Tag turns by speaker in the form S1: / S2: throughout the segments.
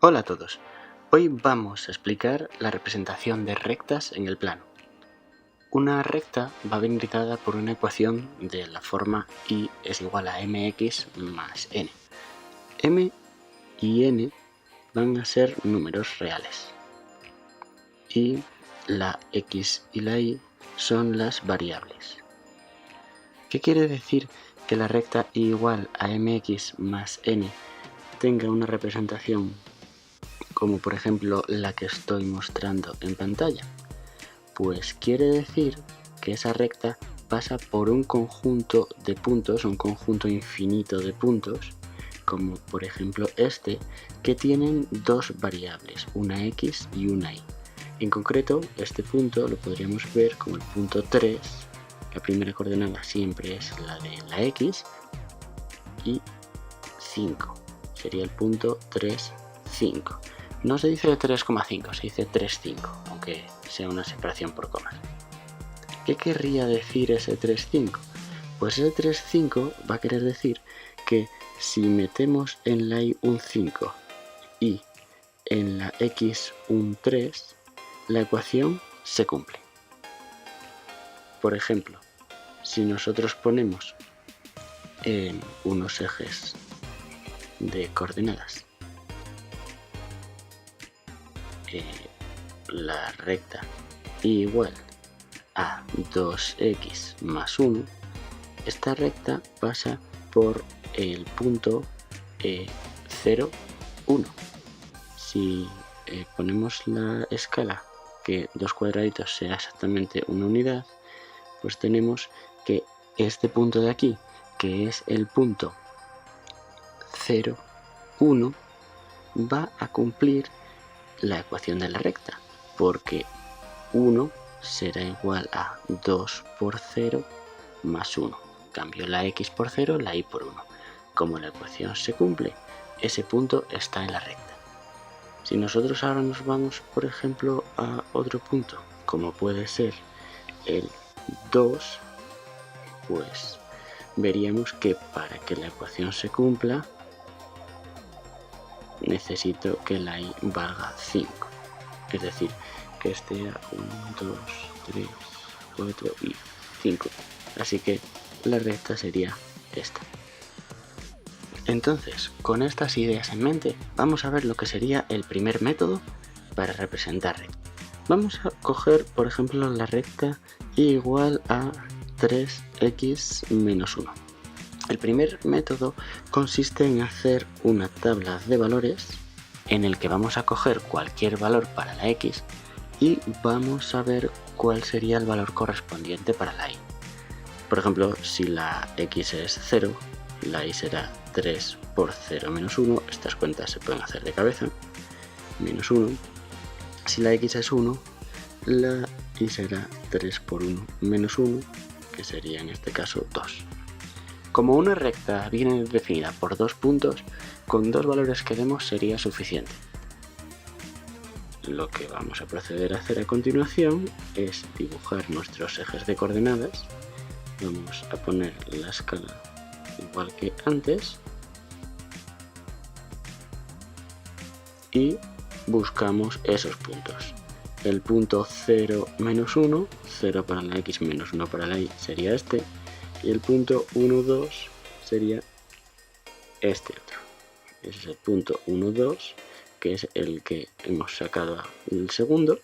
S1: Hola a todos, hoy vamos a explicar la representación de rectas en el plano. Una recta va a venir dada por una ecuación de la forma y es igual a mx más n. M y n van a ser números reales y la x y la y son las variables. ¿Qué quiere decir que la recta y igual a mx más n tenga una representación como por ejemplo la que estoy mostrando en pantalla? Pues quiere decir que esa recta pasa por un conjunto de puntos, un conjunto infinito de puntos, como por ejemplo este, que tienen dos variables, una x y una y. En concreto, este punto lo podríamos ver como el punto 3, la primera coordenada siempre es la de la x, y 5, sería el punto 3, 5. No se dice 3,5, se dice 3,5, aunque sea una separación por comas. ¿Qué querría decir ese 3,5? Pues ese 3,5 va a querer decir que si metemos en la y un 5 y en la x un 3, la ecuación se cumple. Por ejemplo, si nosotros ponemos en unos ejes de coordenadas la recta igual a 2x más 1, esta recta pasa por el punto 0, 1. Si ponemos la escala que dos cuadraditos sea exactamente una unidad, pues tenemos que este punto de aquí, que es el punto 0, 1, va a cumplir la ecuación de la recta, porque 1 será igual a 2 por 0 más 1. Cambio la x por 0, la y por 1. Como la ecuación se cumple, ese punto está en la recta. Si nosotros ahora nos vamos, por ejemplo, a otro punto, como puede ser el 2, pues veríamos que para que la ecuación se cumpla, necesito que la y valga 5. Es decir, que esté a 1, 2, 3, 4 y 5. Así que la recta sería esta. Entonces, con estas ideas en mente, vamos a ver lo que sería el primer método para representar rectas. Vamos a coger, por ejemplo, la recta igual a 3x menos 1. El primer método consiste en hacer una tabla de valores en el que vamos a coger cualquier valor para la x y vamos a ver cuál sería el valor correspondiente para la y. Por ejemplo, si la x es 0, la y será 3 por 0 menos 1, estas cuentas se pueden hacer de cabeza, menos 1. Si la x es 1, la y será 3 por 1 menos 1, que sería en este caso 2. Como una recta viene definida por dos puntos, con dos valores que demos sería suficiente. Lo que vamos a proceder a hacer a continuación es dibujar nuestros ejes de coordenadas. Vamos a poner la escala igual que antes y buscamos esos puntos. El punto 0 menos 1, 0 para la x menos 1 para la y sería este, y el punto 1, 2 sería este otro. Ese es el punto 1, 2, que es el que hemos sacado el segundo,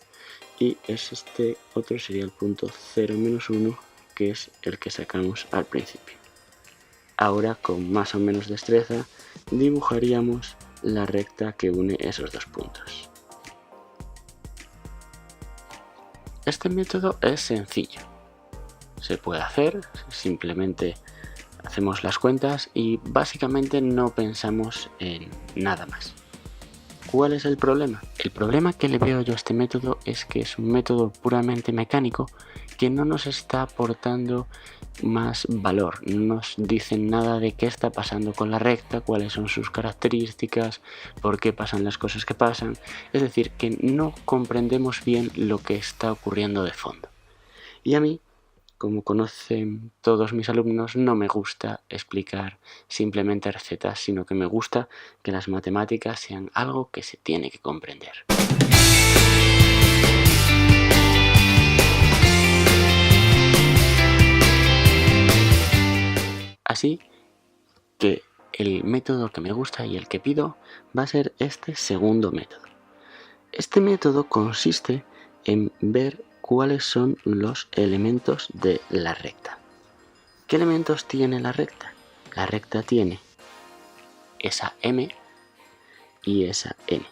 S1: y este otro sería el punto 0 menos 1, que es el que sacamos al principio. Ahora, con más o menos destreza, dibujaríamos la recta que une esos dos puntos. Este método es sencillo. Se puede hacer, simplemente hacemos las cuentas y básicamente no pensamos en nada más. ¿Cuál es el problema? El problema que le veo yo a este método es que es un método puramente mecánico que no nos está aportando más valor, no nos dicen nada de qué está pasando con la recta, cuáles son sus características, por qué pasan las cosas que pasan, es decir, que no comprendemos bien lo que está ocurriendo de fondo. Y a mí como conocen todos mis alumnos, no me gusta explicar simplemente recetas, sino que me gusta que las matemáticas sean algo que se tiene que comprender. Así que el método que me gusta y el que pido va a ser este segundo método. Este método consiste en ver cuáles son los elementos de la recta. ¿Qué elementos tiene la recta? La recta tiene esa m y esa n.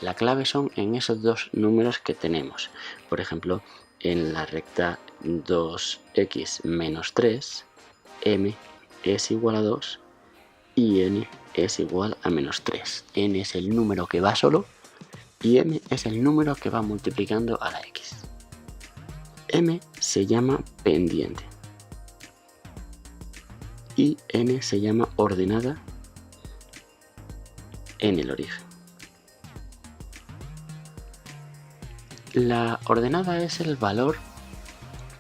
S1: La clave son en esos dos números que tenemos. Por ejemplo, en la recta 2x menos 3, m es igual a 2 y n es igual a menos 3. N es el número que va solo y m es el número que va multiplicando a la x. M se llama pendiente y n se llama ordenada en el origen. La ordenada es el valor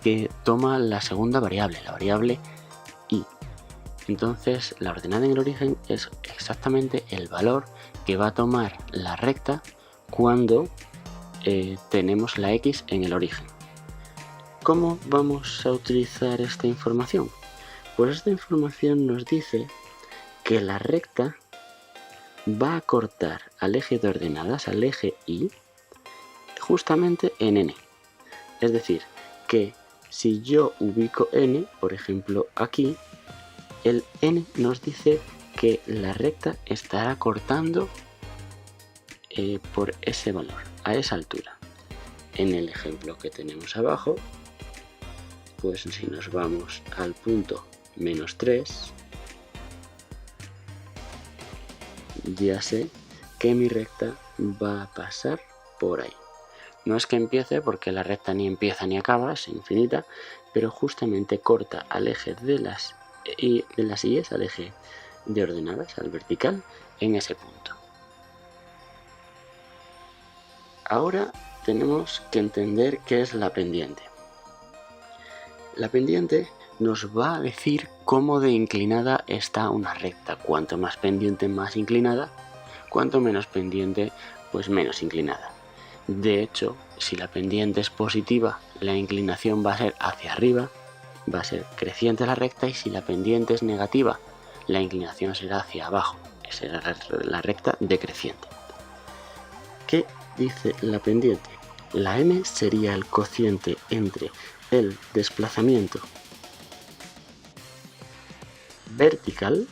S1: que toma la segunda variable, la variable y. Entonces la ordenada en el origen es exactamente el valor que va a tomar la recta cuando tenemos la x en el origen. ¿Cómo vamos a utilizar esta información? Pues esta información nos dice que la recta va a cortar al eje de ordenadas, al eje y, justamente en n. Es decir, que si yo ubico n, por ejemplo aquí, el n nos dice que la recta estará cortando por ese valor, a esa altura. En el ejemplo que tenemos abajo, pues si nos vamos al punto menos 3, ya sé que mi recta va a pasar por ahí. No es que empiece, porque la recta ni empieza ni acaba, es infinita, pero justamente corta al eje de las y, al eje de ordenadas, al vertical, en ese punto. Ahora tenemos que entender qué es la pendiente. La pendiente nos va a decir cómo de inclinada está una recta. Cuanto más pendiente, más inclinada. Cuanto menos pendiente, pues menos inclinada. De hecho, si la pendiente es positiva, la inclinación va a ser hacia arriba, va a ser creciente la recta, y si la pendiente es negativa, la inclinación será hacia abajo, será la recta decreciente. ¿Qué dice la pendiente? La m sería el cociente entre el desplazamiento vertical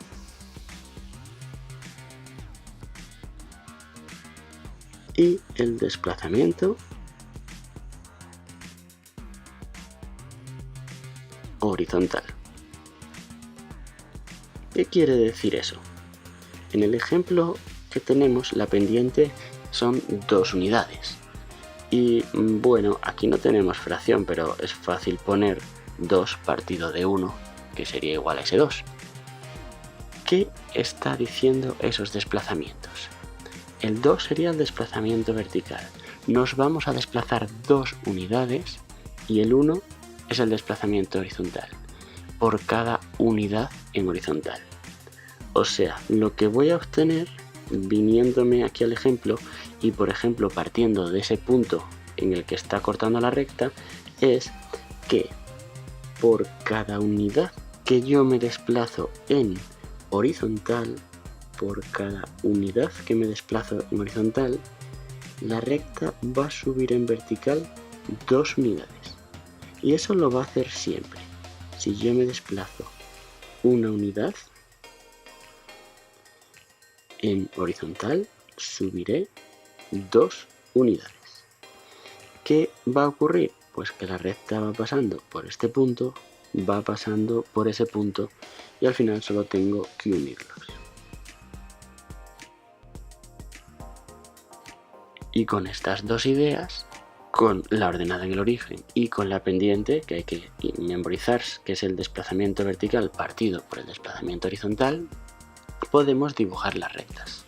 S1: y el desplazamiento horizontal. ¿Qué quiere decir eso? En el ejemplo que tenemos, la pendiente son 2 unidades. Y bueno, aquí no tenemos fracción, pero es fácil poner 2 partido de 1, que sería igual a ese 2. ¿Qué está diciendo esos desplazamientos? El 2 sería el desplazamiento vertical. Nos vamos a desplazar 2 unidades y el 1 es el desplazamiento horizontal, por cada unidad en horizontal. O sea, lo que voy a obtener viniéndome aquí al ejemplo y, por ejemplo, partiendo de ese punto en el que está cortando la recta, es que por cada unidad que yo me desplazo en horizontal, por cada unidad que me desplazo en horizontal, la recta va a subir en vertical 2 unidades. Y eso lo va a hacer siempre. Si yo me desplazo una unidad en horizontal, subiré 2 unidades. ¿Qué va a ocurrir? Pues que la recta va pasando por este punto, va pasando por ese punto y al final solo tengo que unirlos. Y con estas dos ideas, con la ordenada en el origen y con la pendiente, que hay que memorizar, que es el desplazamiento vertical partido por el desplazamiento horizontal, podemos dibujar las rectas.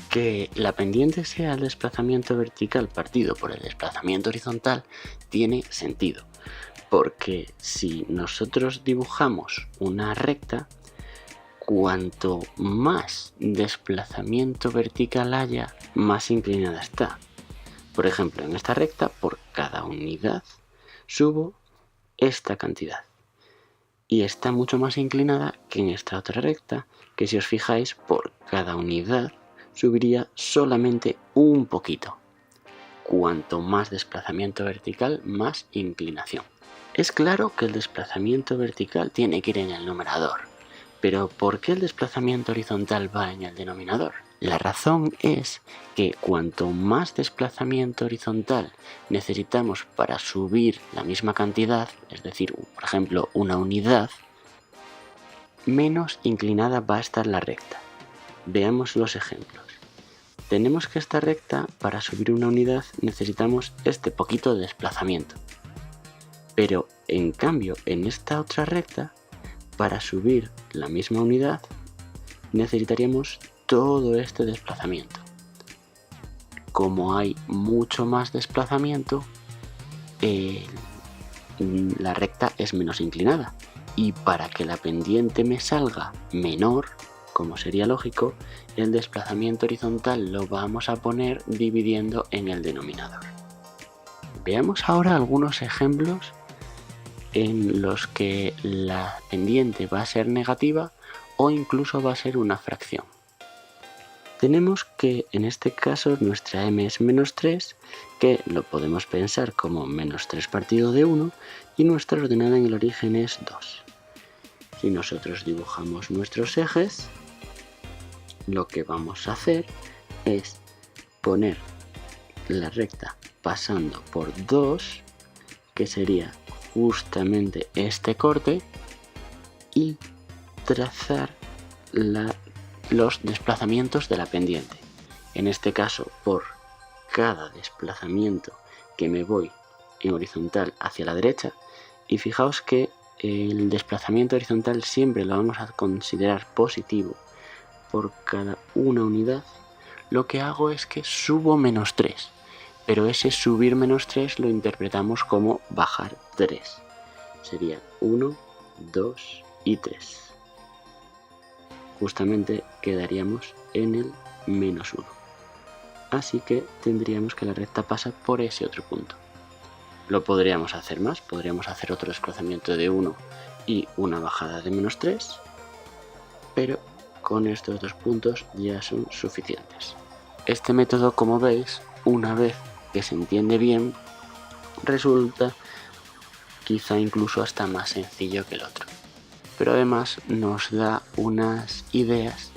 S1: Que la pendiente sea el desplazamiento vertical partido por el desplazamiento horizontal tiene sentido, Porque si nosotros dibujamos una recta, cuanto más desplazamiento vertical haya, más inclinada está. Por ejemplo, en esta recta, por cada unidad, subo esta cantidad. Y está mucho más inclinada que en esta otra recta, que si os fijáis, por cada unidad subiría solamente un poquito. Cuanto más desplazamiento vertical, más inclinación. Es claro que el desplazamiento vertical tiene que ir en el numerador, pero ¿por qué el desplazamiento horizontal va en el denominador? La razón es que cuanto más desplazamiento horizontal necesitamos para subir la misma cantidad, es decir, por ejemplo, una unidad, menos inclinada va a estar la recta. Veamos los ejemplos. Tenemos que esta recta, para subir una unidad, necesitamos este poquito de desplazamiento. Pero, en cambio, en esta otra recta, para subir la misma unidad, necesitaríamos todo este desplazamiento. Como hay mucho más desplazamiento, la recta es menos inclinada. Y para que la pendiente me salga menor, como sería lógico, el desplazamiento horizontal lo vamos a poner dividiendo en el denominador. Veamos ahora algunos ejemplos en los que la pendiente va a ser negativa o incluso va a ser una fracción. Tenemos que en este caso nuestra m es menos 3, que lo podemos pensar como menos 3 partido de 1, y nuestra ordenada en el origen es 2. Si nosotros dibujamos nuestros ejes, lo que vamos a hacer es poner la recta pasando por 2, que sería justamente este corte, y trazar los desplazamientos de la pendiente. En este caso, por cada desplazamiento que me voy en horizontal hacia la derecha, y fijaos que el desplazamiento horizontal siempre lo vamos a considerar positivo por cada una unidad, lo que hago es que subo menos 3. Pero ese subir menos 3 lo interpretamos como bajar 3. Sería 1, 2 y 3. Justamente quedaríamos en el menos 1. Así que tendríamos que la recta pasa por ese otro punto. Lo podríamos hacer más, podríamos hacer otro desplazamiento de 1 y una bajada de menos 3, pero con estos dos puntos ya son suficientes. Este método, como veis, una vez que se entiende bien, resulta quizá incluso hasta más sencillo que el otro. Pero además nos da unas ideas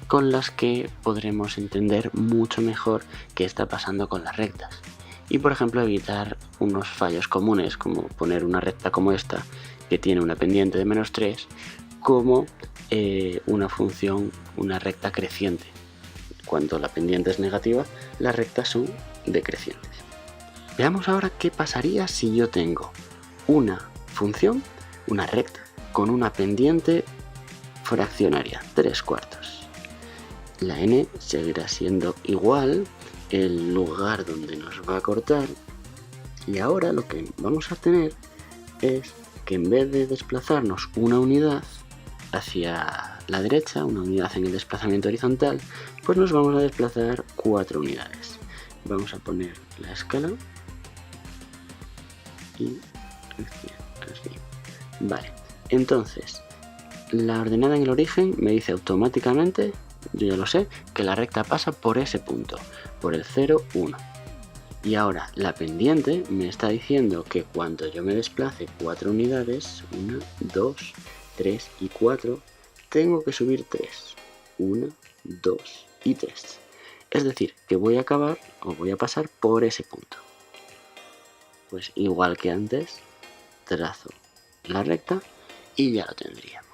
S1: con las que podremos entender mucho mejor qué está pasando con las rectas. Y por ejemplo evitar unos fallos comunes, como poner una recta como esta, que tiene una pendiente de menos 3, como una función, una recta creciente. Cuando la pendiente es negativa, las rectas son decrecientes. Veamos ahora qué pasaría si yo tengo una función, una recta, con una pendiente fraccionaria, 3/4. La n seguirá siendo igual, el lugar donde nos va a cortar, y ahora lo que vamos a tener es que en vez de desplazarnos una unidad hacia la derecha, una unidad en el desplazamiento horizontal, pues nos vamos a desplazar 4 unidades. Vamos a poner la escala y así. Vale, entonces la ordenada en el origen me dice automáticamente, yo ya lo sé, que la recta pasa por ese punto, por el 0, 1. Y ahora la pendiente me está diciendo que cuando yo me desplace 4 unidades, 1, 2, 3 y 4, tengo que subir 3. 1, 2 y 3. Es decir, que voy a acabar o voy a pasar por ese punto. Pues igual que antes, trazo la recta y ya lo tendríamos.